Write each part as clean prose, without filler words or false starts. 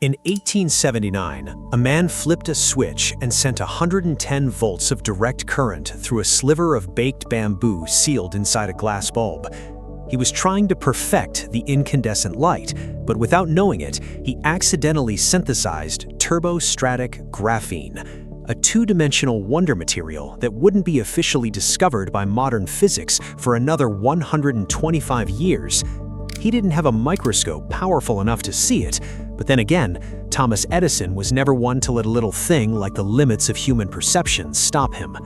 In 1879, a man flipped a switch and sent 110 volts of direct current through a sliver of baked bamboo sealed inside a glass bulb. He was trying to perfect the incandescent light, but without knowing it, he accidentally synthesized turbostratic graphene, a two-dimensional wonder material that wouldn't be officially discovered by modern physics for another 125 years. He didn't have a microscope powerful enough to see it, but then again, Thomas Edison was never one to let a little thing like the limits of human perception stop him.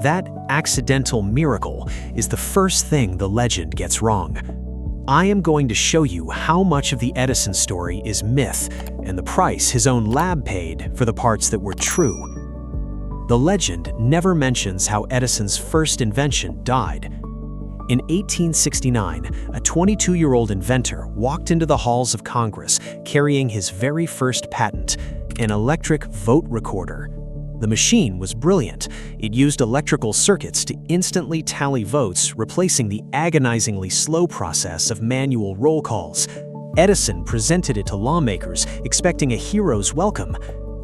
That accidental miracle is the first thing the legend gets wrong. I am going to show you how much of the Edison story is myth and the price his own lab paid for the parts that were true. The legend never mentions how Edison's first invention died. In 1869, a 22-year-old inventor walked into the halls of Congress carrying his very first patent, an electric vote recorder. The machine was brilliant. It used electrical circuits to instantly tally votes, replacing the agonizingly slow process of manual roll calls. Edison presented it to lawmakers, expecting a hero's welcome.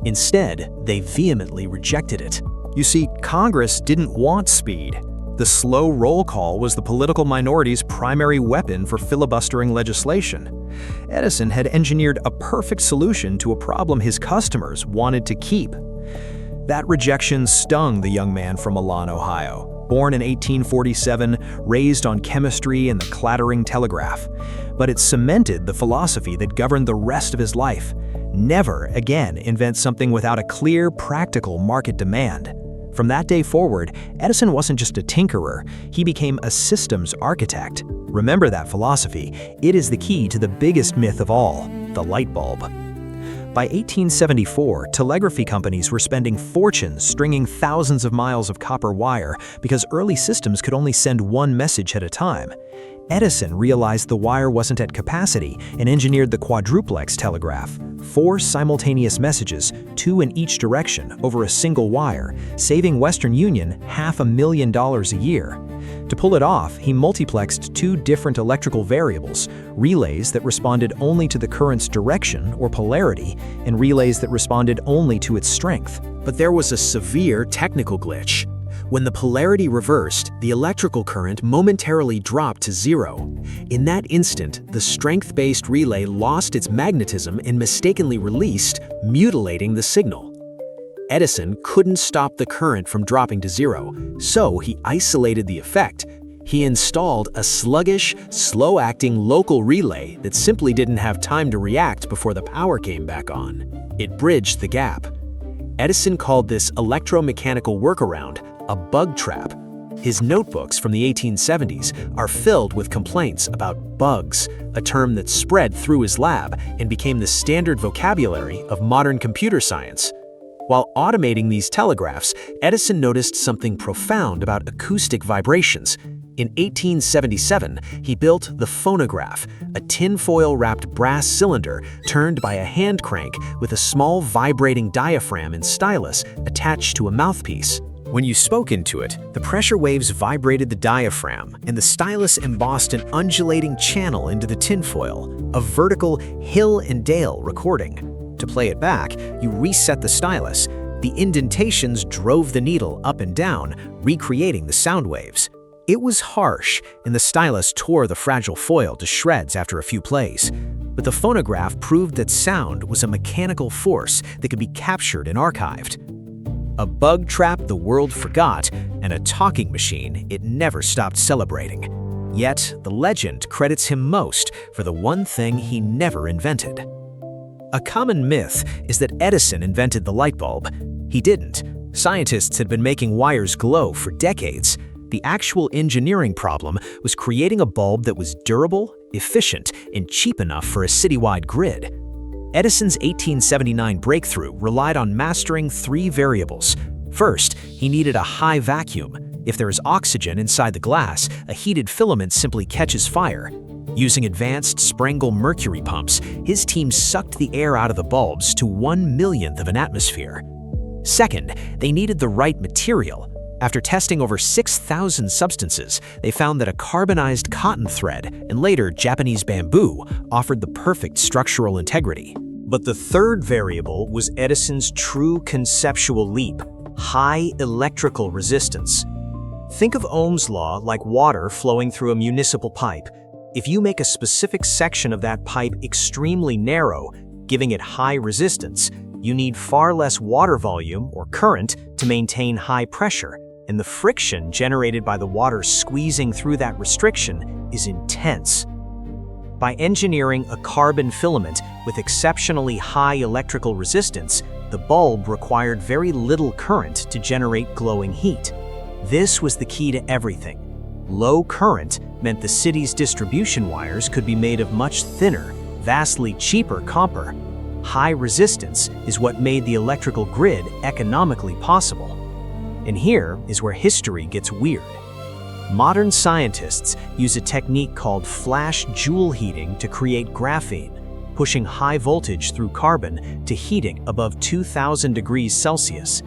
Instead, they vehemently rejected it. You see, Congress didn't want speed. The slow roll call was the political minority's primary weapon for filibustering legislation. Edison had engineered a perfect solution to a problem his customers wanted to keep. That rejection stung the young man from Milan, Ohio, born in 1847, raised on chemistry and the clattering telegraph. But it cemented the philosophy that governed the rest of his life. Never again invent something without a clear, practical market demand. From that day forward, Edison wasn't just a tinkerer, he became a systems architect. Remember that philosophy. It is the key to the biggest myth of all, the light bulb. By 1874, telegraphy companies were spending fortunes stringing thousands of miles of copper wire because early systems could only send one message at a time. Edison realized the wire wasn't at capacity and engineered the Quadruplex telegraph, 4 simultaneous messages, 2 in each direction, over a single wire, saving Western Union $500,000 a year. To pull it off, he multiplexed 2 different electrical variables, relays that responded only to the current's direction or polarity, and relays that responded only to its strength. But there was a severe technical glitch. When the polarity reversed, the electrical current momentarily dropped to 0. In that instant, the strength-based relay lost its magnetism and mistakenly released, mutilating the signal. Edison couldn't stop the current from dropping to 0, so he isolated the effect. He installed a sluggish, slow-acting local relay that simply didn't have time to react before the power came back on. It bridged the gap. Edison called this electromechanical workaround a bug trap. His notebooks from the 1870s are filled with complaints about bugs, a term that spread through his lab and became the standard vocabulary of modern computer science. While automating these telegraphs, Edison noticed something profound about acoustic vibrations. In 1877, he built the phonograph, a tinfoil-wrapped brass cylinder turned by a hand crank with a small vibrating diaphragm and stylus attached to a mouthpiece. When you spoke into it, the pressure waves vibrated the diaphragm, and the stylus embossed an undulating channel into the tinfoil, a vertical hill and dale recording. To play it back, you reset the stylus. The indentations drove the needle up and down, recreating the sound waves. It was harsh, and the stylus tore the fragile foil to shreds after a few plays. But the phonograph proved that sound was a mechanical force that could be captured and archived. A bug trap the world forgot, and a talking machine it never stopped celebrating. Yet, the legend credits him most for the one thing he never invented. A common myth is that Edison invented the light bulb. He didn't. Scientists had been making wires glow for decades. The actual engineering problem was creating a bulb that was durable, efficient, and cheap enough for a citywide grid. Edison's 1879 breakthrough relied on mastering 3 variables. First, he needed a high vacuum. If there is oxygen inside the glass, a heated filament simply catches fire. Using advanced Sprengel mercury pumps, his team sucked the air out of the bulbs to 1/1,000,000th of an atmosphere. Second, they needed the right material. After testing over 6,000 substances, they found that a carbonized cotton thread and later Japanese bamboo offered the perfect structural integrity. But the third variable was Edison's true conceptual leap: high electrical resistance. Think of Ohm's law like water flowing through a municipal pipe. If you make a specific section of that pipe extremely narrow, giving it high resistance, you need far less water volume or current to maintain high pressure, and the friction generated by the water squeezing through that restriction is intense. By engineering a carbon filament with exceptionally high electrical resistance, the bulb required very little current to generate glowing heat. This was the key to everything. Low current meant the city's distribution wires could be made of much thinner, vastly cheaper copper. High resistance is what made the electrical grid economically possible. And here is where history gets weird. Modern scientists use a technique called flash joule heating to create graphene, pushing high voltage through carbon to heating above 2000 degrees Celsius.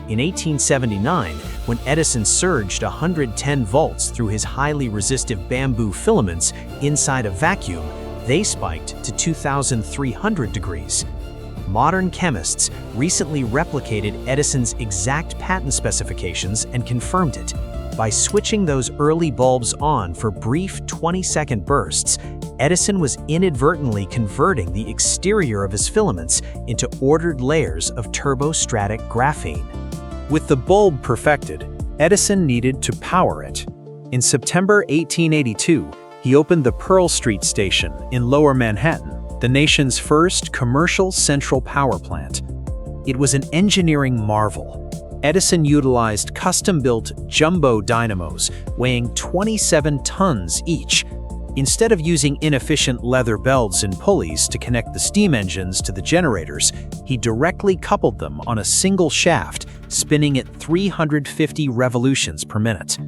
In 1879, when Edison surged 110 volts through his highly resistive bamboo filaments inside a vacuum, they spiked to 2,300 degrees. Modern chemists recently replicated Edison's exact patent specifications and confirmed it. By switching those early bulbs on for brief 20-second bursts, Edison was inadvertently converting the exterior of his filaments into ordered layers of turbostratic graphene. With the bulb perfected, Edison needed to power it. In September 1882, he opened the Pearl Street Station in Lower Manhattan, the nation's first commercial central power plant. It was an engineering marvel. Edison utilized custom-built jumbo dynamos weighing 27 tons each. Instead of using inefficient leather belts and pulleys to connect the steam engines to the generators, he directly coupled them on a single shaft, spinning at 350 revolutions per minute.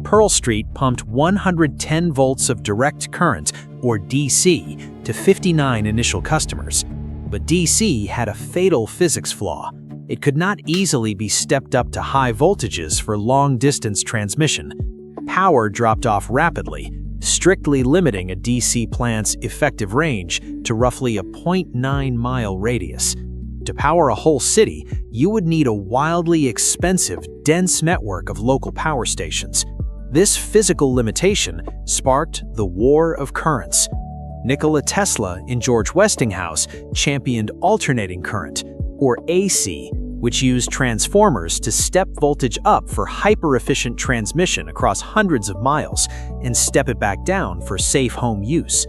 Pearl Street pumped 110 volts of direct current, or DC, to 59 initial customers. But DC had a fatal physics flaw. It could not easily be stepped up to high voltages for long-distance transmission. Power dropped off rapidly, strictly limiting a DC plant's effective range to roughly a 0.9-mile radius. To power a whole city, you would need a wildly expensive, dense network of local power stations. This physical limitation sparked the War of Currents. Nikola Tesla and George Westinghouse championed alternating current, or AC, which used transformers to step voltage up for hyper-efficient transmission across hundreds of miles and step it back down for safe home use.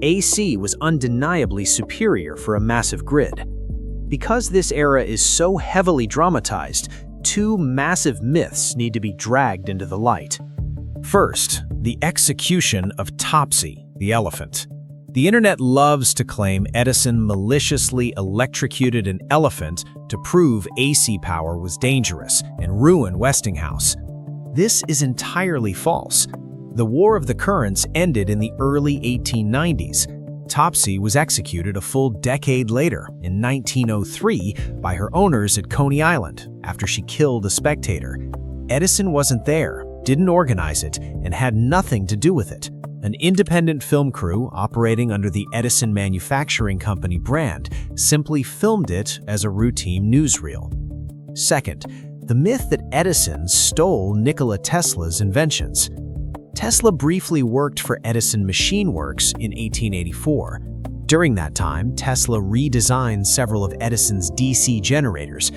AC was undeniably superior for a massive grid. Because this era is so heavily dramatized, two massive myths need to be dragged into the light. First, the execution of Topsy, the elephant. The internet loves to claim Edison maliciously electrocuted an elephant to prove AC power was dangerous and ruin Westinghouse. This is entirely false. The War of the Currents ended in the early 1890s. Topsy was executed a full decade later, in 1903, by her owners at Coney Island after she killed a spectator. Edison wasn't there, didn't organize it, and had nothing to do with it. An independent film crew operating under the Edison Manufacturing Company brand simply filmed it as a routine newsreel. Second, the myth that Edison stole Nikola Tesla's inventions. Tesla briefly worked for Edison Machine Works in 1884. During that time, Tesla redesigned several of Edison's DC generators.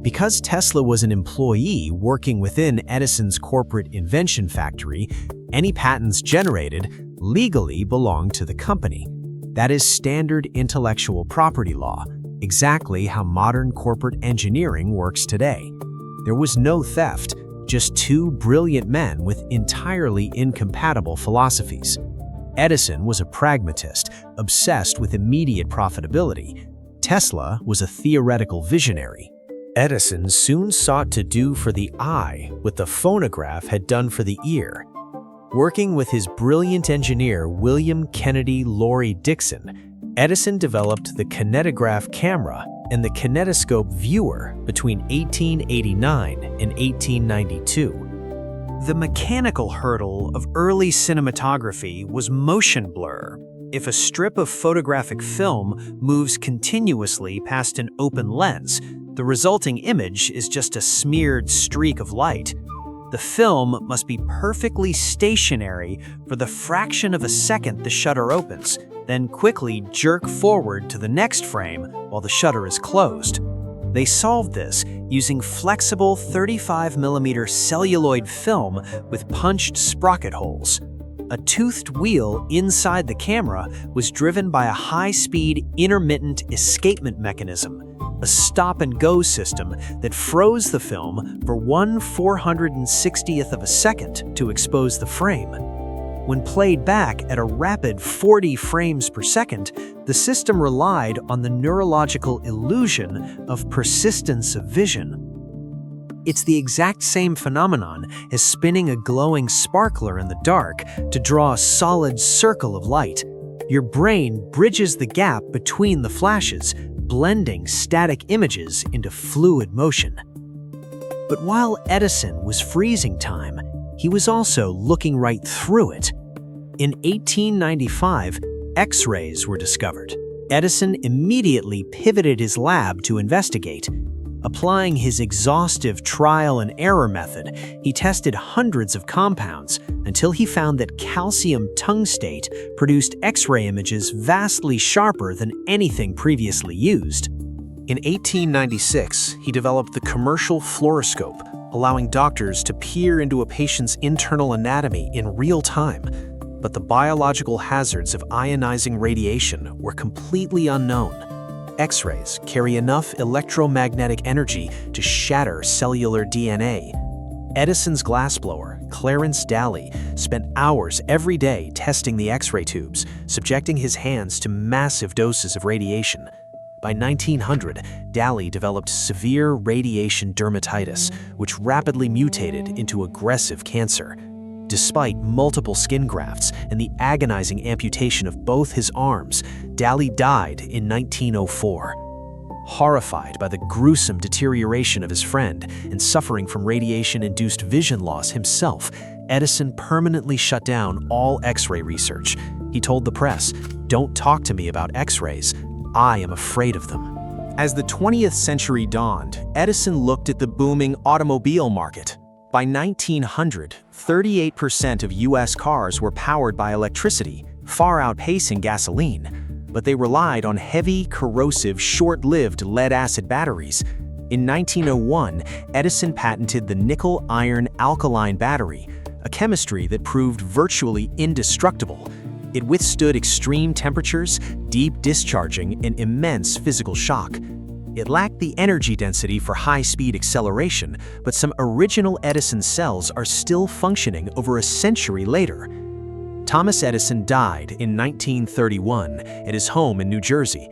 Because Tesla was an employee working within Edison's corporate invention factory, any patents generated legally belonged to the company. That is standard intellectual property law, exactly how modern corporate engineering works today. There was no theft, just two brilliant men with entirely incompatible philosophies. Edison was a pragmatist, obsessed with immediate profitability. Tesla was a theoretical visionary. Edison soon sought to do for the eye what the phonograph had done for the ear. Working with his brilliant engineer William Kennedy Laurie Dixon, Edison developed the kinetograph camera and the kinetoscope viewer between 1889 and 1892. The mechanical hurdle of early cinematography was motion blur. if a strip of photographic film moves continuously past an open lens, the resulting image is just a smeared streak of light. The film must be perfectly stationary for the fraction of a second the shutter opens, then quickly jerk forward to the next frame while the shutter is closed. They solved this using flexible 35mm celluloid film with punched sprocket holes. A toothed wheel inside the camera was driven by a high-speed intermittent escapement mechanism, a stop-and-go system that froze the film for 1/460th of a second to expose the frame. When played back at a rapid 40 frames per second, the system relied on the neurological illusion of persistence of vision. It's the exact same phenomenon as spinning a glowing sparkler in the dark to draw a solid circle of light. Your brain bridges the gap between the flashes, blending static images into fluid motion. But while Edison was freezing time, he was also looking right through it. In 1895, X-rays were discovered. Edison immediately pivoted his lab to investigate. Applying his exhaustive trial and error method, he tested hundreds of compounds until he found that calcium tungstate produced X-ray images vastly sharper than anything previously used. In 1896, he developed the commercial fluoroscope, allowing doctors to peer into a patient's internal anatomy in real time. But the biological hazards of ionizing radiation were completely unknown. X-rays carry enough electromagnetic energy to shatter cellular DNA. Edison's glassblower, Clarence Daly, spent hours every day testing the X-ray tubes, subjecting his hands to massive doses of radiation. By 1900, Daly developed severe radiation dermatitis, which rapidly mutated into aggressive cancer. Despite multiple skin grafts and the agonizing amputation of both his arms, Daly died in 1904. Horrified by the gruesome deterioration of his friend and suffering from radiation-induced vision loss himself, Edison permanently shut down all X-ray research. He told the press, "Don't talk to me about X-rays. I am afraid of them." As the 20th century dawned, Edison looked at the booming automobile market. By 1900, 38% of US cars were powered by electricity, far outpacing gasoline. But they relied on heavy, corrosive, short-lived lead-acid batteries. In 1901, Edison patented the nickel-iron alkaline battery, a chemistry that proved virtually indestructible. It withstood extreme temperatures, deep discharging, and immense physical shock. It lacked the energy density for high-speed acceleration, but some original Edison cells are still functioning over a century later. Thomas Edison died in 1931 at his home in New Jersey.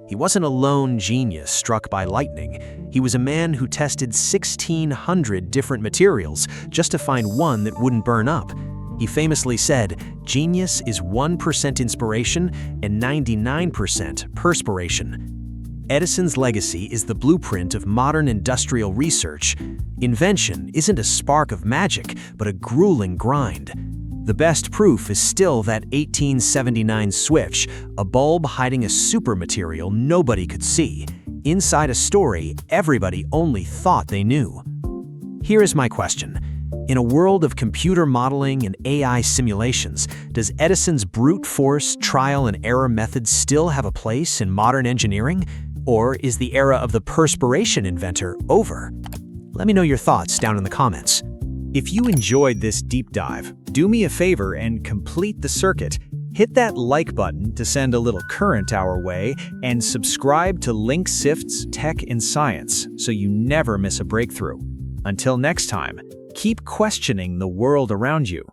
He wasn't a lone genius struck by lightning. He was a man who tested 1,600 different materials just to find one that wouldn't burn up. He famously said, "Genius is 1% inspiration and 99% perspiration." Edison's legacy is the blueprint of modern industrial research. Invention isn't a spark of magic, but a grueling grind. The best proof is still that 1879 switch, a bulb hiding a supermaterial nobody could see. Inside a story everybody only thought they knew. Here is my question. In a world of computer modeling and AI simulations, does Edison's brute force trial and error method still have a place in modern engineering? Or is the era of the perspiration inventor over? Let me know your thoughts down in the comments. If you enjoyed this deep dive, do me a favor and complete the circuit. Hit that like button to send a little current our way, and subscribe to LynxSifts Tech and Science so you never miss a breakthrough. Until next time, keep questioning the world around you.